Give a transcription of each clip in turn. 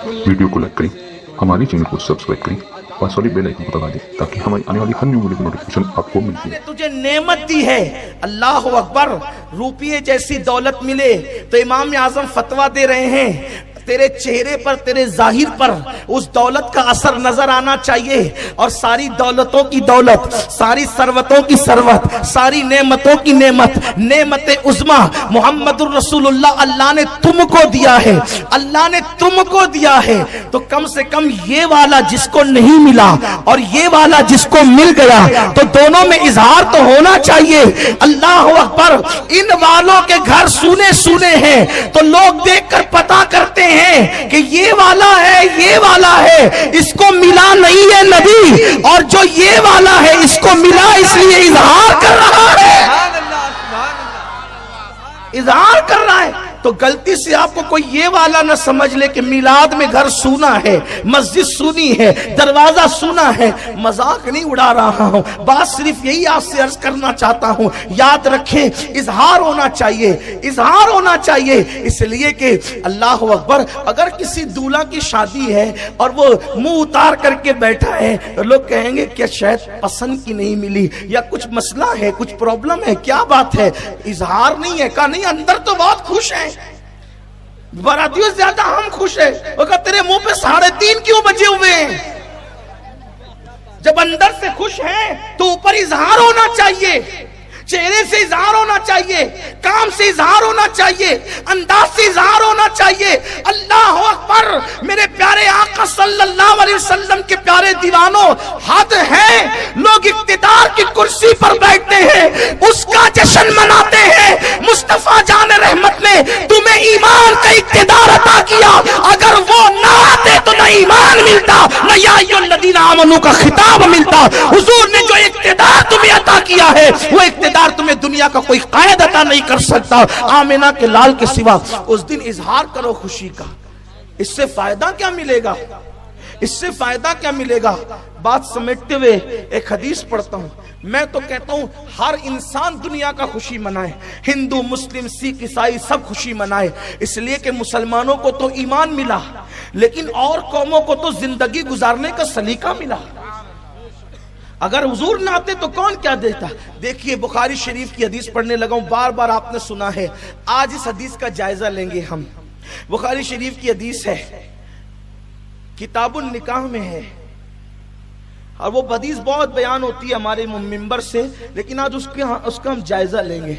Video को like करें, हमारे चैनल को सब्सक्राइब करें, पास वाली बेल आइकन को दबा दें ताकि हमारी आने वाली हर न्यू वीडियो की नोटिफिकेशन आपको मिल जाए। तुझे नेमत दी है, अल्लाह अकबर। रुपये जैसी दौलत मिले तो इमाम आजम फतवा दे रहे हैं, तेरे चेहरे पर, तेरे जाहिर पर उस दौलत का असर नजर आना चाहिए। और सारी दौलतों की दौलत, सारी सरवतों की सरवत, सारी नेमतों की नेमत, नेमत उज़्मा मोहम्मदुर रसूलुल्लाह अल्लाह ने तुमको दिया है, अल्लाह ने तुमको दिया है। तो कम से कम ये वाला जिसको नहीं मिला और ये वाला जिसको मिल गया, तो दोनों में इजहार तो होना चाहिए। अल्लाह अकबर। इन वालों के घर सुने सुने हैं तो लोग देखकर पता करते हैं कि ये वाला है, ये वाला है, इसको मिला नहीं है नबी, और जो ये वाला है इसको मिला इसलिए इजहार कर रहा है, इजहार कर रहा है। तो गलती से आपको कोई ये वाला न समझ ले कि मिलाद में घर सूना है, मस्जिद सूनी है, दरवाजा सूना है। मजाक नहीं उड़ा रहा हूं, बात सिर्फ यही आपसे अर्ज करना चाहता हूं। याद रखें, इजहार होना चाहिए, इजहार होना चाहिए। इसलिए कि अल्लाह अकबर, अगर किसी दूल्हा की शादी है और वो मुंह उतार करके बैठा है तो लोग कहेंगे कि शायद पसंद की नहीं मिली या कुछ मसला है, कुछ प्रॉब्लम है, क्या बात है। इजहार नहीं है, कहा नहीं अंदर तो बहुत खुश है, बारातियों से ज्यादा हम खुश हैं। वो कहा तेरे मुंह पे 3.5 क्यों बजे हुए हैं? जब अंदर से खुश हैं तो ऊपर इजहार होना चाहिए, चेहरे से इजहार होना चाहिए, काम से इजहार होना चाहिए, अंदाज से इजहार होना चाहिए। अल्लाह अकबर। मेरे प्यारे आका सल्लल्लाहु अलैहि वसल्लम के प्यारे दीवानों, हद है, लोग इक्तिदार की कुर्सी पर बैठते हैं, उसका जश्न मनाते हैं। मुस्तफा जान रहमत ने तुम्हें ईमान का इक्तिदार अता किया, अगर वो ना आते तो न ईमान मिलता, न या अय्युहल्लज़ीना आमनू का खिताब मिलता। हुजूर ने जो इक्तिदार तुम्हें अता किया है, वो इक्तिदार तुम्हें दुनिया का कोई कायद अता नहीं कर सकता, आमिना के लाल के सिवा। उस दिन इजहार करो खुशी का। इससे फायदा क्या मिलेगा? इससे फायदा क्या मिलेगा? बात समेटते हुए एक हदीस पढ़ता हूं। मैं तो कहता हूं हर इंसान दुनिया का खुशी मनाए, हिंदू, मुस्लिम, सिख, ईसाई सब खुशी मनाए। इसलिए कि मुसलमानों को तो ईमान मिला, लेकिन और कौमों को तो जिंदगी गुजारने का सलीका मिला। अगर हुजूर ना आते तो कौन क्या देता? देखिए, बुखारी शरीफ की हदीस पढ़ने लगा हूं, बार बार आपने सुना है, आज इस हदीस का जायजा लेंगे हम। बुखारी शरीफ की हदीस है, किताबुल निकाह में है, और वो हदीस बहुत बयान होती है हमारे मिंबर से, लेकिन आज उसका हम जायजा लेंगे।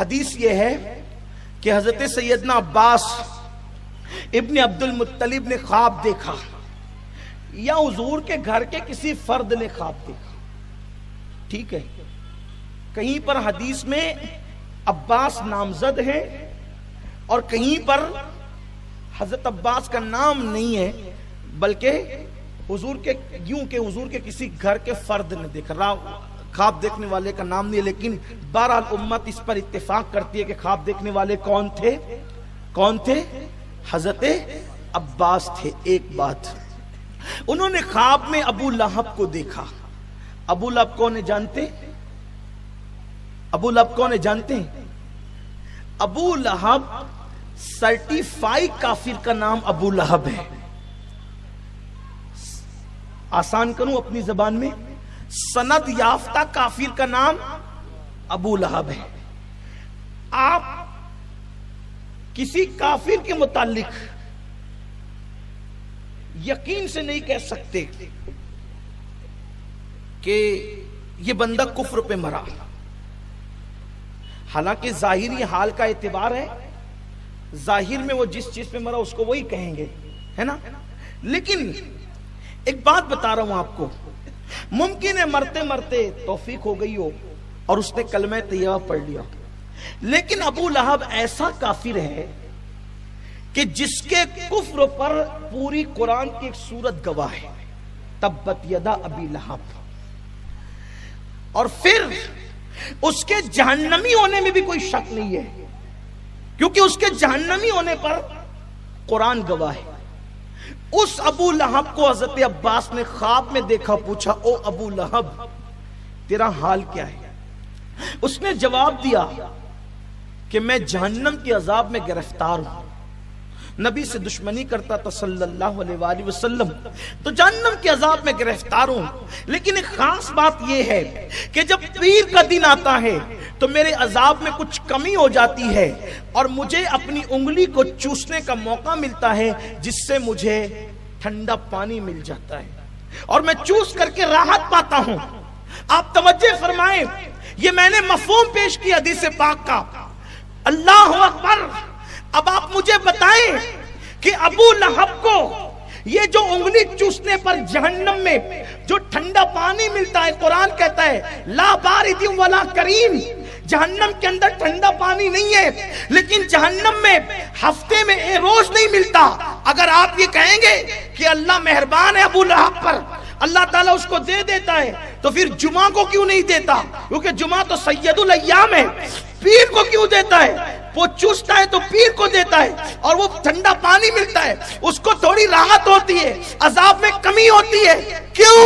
हदीस ये है कि हजरत सैयदना अब्बास इब्न अब्दुल मुत्तलिब ने ख्वाब देखा, या हुजूर के घर के किसी फर्द ने ख्वाब देखा। ठीक है, कहीं पर हदीस में अब्बास नामजद है और कहीं पर हजरत अब्बास का नाम नहीं है, बल्कि हुजूर के यूं के हुजूर के किसी घर के फर्द ने देखा। ख्वाब देखने वाले का नाम नहीं है, लेकिन बहरहाल उम्मत इस पर इत्तेफाक करती है कि ख्वाब देखने वाले कौन थे? कौन थे? हजरत अब्बास थे। एक बात, उन्होंने ख्वाब में अबू लहब को देखा। अबू लहब कौन है जानते? अबू लहब कौन है जानते? अबू लहब सर्टिफाइड काफिर का नाम अबू लहब है। आसान करूं अपनी जबान में, सनद याफ्ता काफिर का नाम अबू लहब है। आप किसी काफिर के मुतालिक यकीन से नहीं कह सकते कि ये बंदा कुफ्र पे मरा। हालांकि जाहिरी हाल का एतबार है, जाहिर में वो जिस चीज पे मरा उसको वही कहेंगे, है ना। लेकिन एक बात बता रहा हूं आपको, मुमकिन है मरते मरते तौफीक हो गई हो और उसने कलमे तैयबा पढ़ लिया, लेकिन अबू लहब ऐसा काफिर है कि जिसके कुफ्र पर पूरी कुरान की एक सूरत गवाह है, तब्बत यदा अबी लहब। और फिर उसके जहन्नमी होने में भी कोई शक नहीं है, क्योंकि उसके जहन्नमी होने पर कुरान गवाह है। उस अबू लहब को हजरत अब्बास ने ख्वाब में देखा, पूछा, ओ अबू लहब तेरा हाल क्या है? उसने जवाब दिया कि मैं जहन्नम के अजाब में गिरफ्तार हूं। نبی سے دشمنی کرتا تھا صلی اللہ علیہ وآلہ وسلم، تو جہنم کے عذاب میں گرفتار ہوں۔ لیکن ایک خاص بات یہ ہے کہ جب پیر کا دن آتا ہے تو میرے عذاب میں کچھ کمی ہو جاتی ہے اور مجھے اپنی انگلی کو چوسنے کا موقع ملتا ہے، جس سے مجھے ٹھنڈا پانی مل جاتا ہے اور میں چوس کر کے راحت پاتا ہوں۔ آپ توجہ فرمائیں، یہ میں نے مفہوم پیش کیا حدیث پاک کا۔ اللہ اکبر۔ اب آپ مجھے بتائیں کہ ابو لہب کو یہ جو انگلی چوسنے پر جہنم میں جو ٹھنڈا پانی ملتا ہے، قرآن کہتا ہے لا بارد ولا کریم، جہنم کے اندر ٹھنڈا پانی نہیں ہے، لیکن جہنم میں ہفتے میں ایک روز نہیں ملتا۔ اگر آپ یہ کہیں گے کہ اللہ مہربان ہے ابو لہب پر، اللہ تعالیٰ اس کو دے دیتا ہے، تو پھر جمعہ کو کیوں نہیں دیتا؟ کیونکہ جمعہ تو سید الایام ہے۔ پیر کو کیوں دیتا ہے؟ وہ چوستا ہے تو پیر کو دیتا ہے، اور وہ ٹھنڈا پانی ملتا ہے، اس کو تھوڑی راحت ہوتی ہے، عذاب میں کمی ہوتی ہے۔ کیوں؟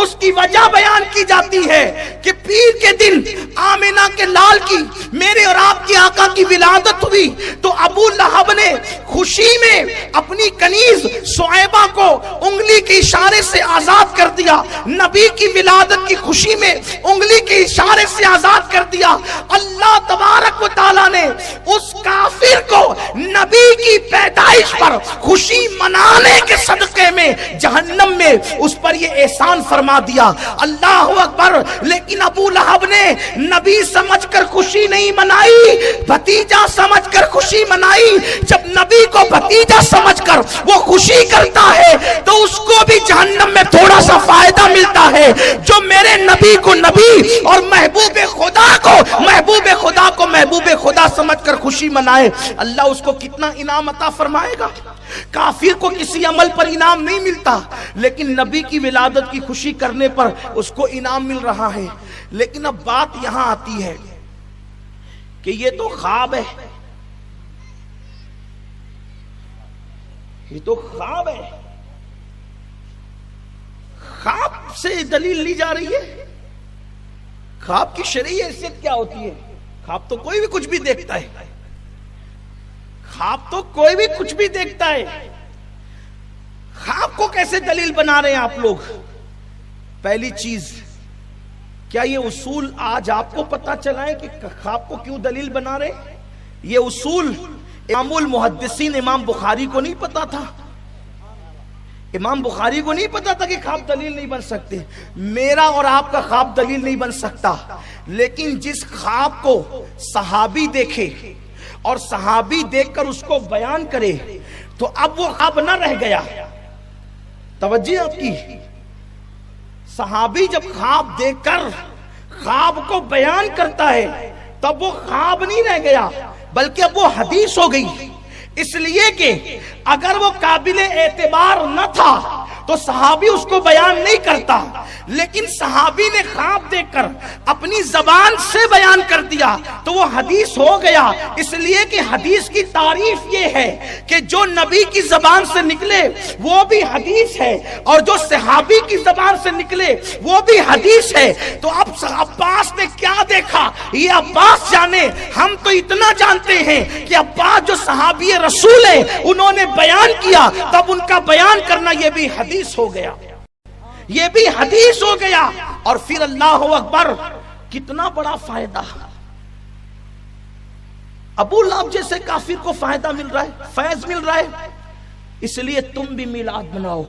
اس کی وجہ بیان کی جاتی ہے کہ پیر کے دن آمنہ کے لال کی، میرے اور آپ کی آقا کی ولادت ہوئی، تو ابو لہب نے خوشی میں اپنی کنیز صہیبہ کو انگلی کے اشارے سے آزاد کر دیا، نبی کی ولادت کی خوشی میں انگلی کے اشارے سے آزاد کر دیا۔ اللہ تبارک و تعالیٰ نے اس کافر کو نبی کی پیدائش پر خوشی منانے کے صدقے میں جہنم میں اس پر یہ احسان فرما دیا۔ اللہ اکبر۔ لیکن ابو لہب نے نبی سمجھ کر خوشی نہیں منائی، بھتیجا سمجھ کر خوشی منائی۔ جب نبی کو بھتیجا سمجھ کر وہ خوشی کرتا ہے تو اس کو بھی جہنم میں تھوڑا سا فائدہ ملتا ہے۔ جو میرے نبی کو نبی اور محبوب خدا کو محبوب خدا سمجھ کر خوشی منائے، اللہ اس کو کتنا انعام عطا فرمائے گا۔ کافر کو کسی عمل پر انعام نہیں ملتا، لیکن نبی کی ولادت کی خوشی کرنے پر اس کو انعام مل رہا ہے۔ لیکن اب بات یہاں آتی ہے کہ یہ تو خواب ہے، یہ تو خواب ہے۔ خواب سے دلیل لی جا رہی ہے۔ خواب کی شرعی حیثیت کیا ہوتی ہے؟ خواب تو کوئی بھی کچھ بھی دیکھتا ہے، خواب تو کوئی بھی کچھ بھی دیکھتا ہے۔ خواب کو کیسے دلیل بنا رہے ہیں آپ لوگ؟ پہلی چیز، کیا یہ اصول آج آپ کو پتا چلا ہے کہ خواب کو کیوں دلیل بنا رہے ہیں؟ یہ اصول امام المحدثین امام بخاری کو نہیں پتا تھا۔ امام بخاری کو نہیں پتا تھا کہ خواب دلیل نہیں بن سکتے۔ میرا اور آپ کا خواب دلیل نہیں بن سکتا، لیکن جس خواب کو صحابی دیکھے اور صحابی دیکھ کر اس کو بیان کرے تو اب وہ خواب نہ رہ گیا۔ توجہ آپ کی، صحابی جب خواب دیکھ کر خواب کو بیان کرتا ہے تب وہ خواب نہیں رہ گیا، بلکہ اب وہ حدیث ہو گئی۔ اس لیے کہ اگر وہ قابل اعتبار نہ تھا تو صحابی اس کو بیان نہیں کرتا، لیکن صحابی نے خواب دیکھ کر اپنی زبان سے بیان کر دیا تو وہ حدیث ہو گیا۔ اس لیے کہ حدیث کی تعریف یہ ہے کہ جو نبی کی زبان سے نکلے وہ بھی حدیث ہے، اور جو صحابی کی زبان سے نکلے وہ بھی حدیث ہے۔ تو اب عباس نے کیا دیکھا یہ عباس جانے، ہم تو اتنا جانتے ہیں کہ عباس جو صحابی رسول ہیں انہوں نے بیان کیا، تب ان کا بیان کرنا یہ بھی حدیث ہو گیا، یہ بھی حدیث ہو گیا۔ اور پھر اللہ اکبر، کتنا بڑا فائدہ! ابو لہب جیسے کافر کو فائدہ مل رہا ہے، فیض مل رہا ہے، اس لیے تم بھی میلاد مناؤ۔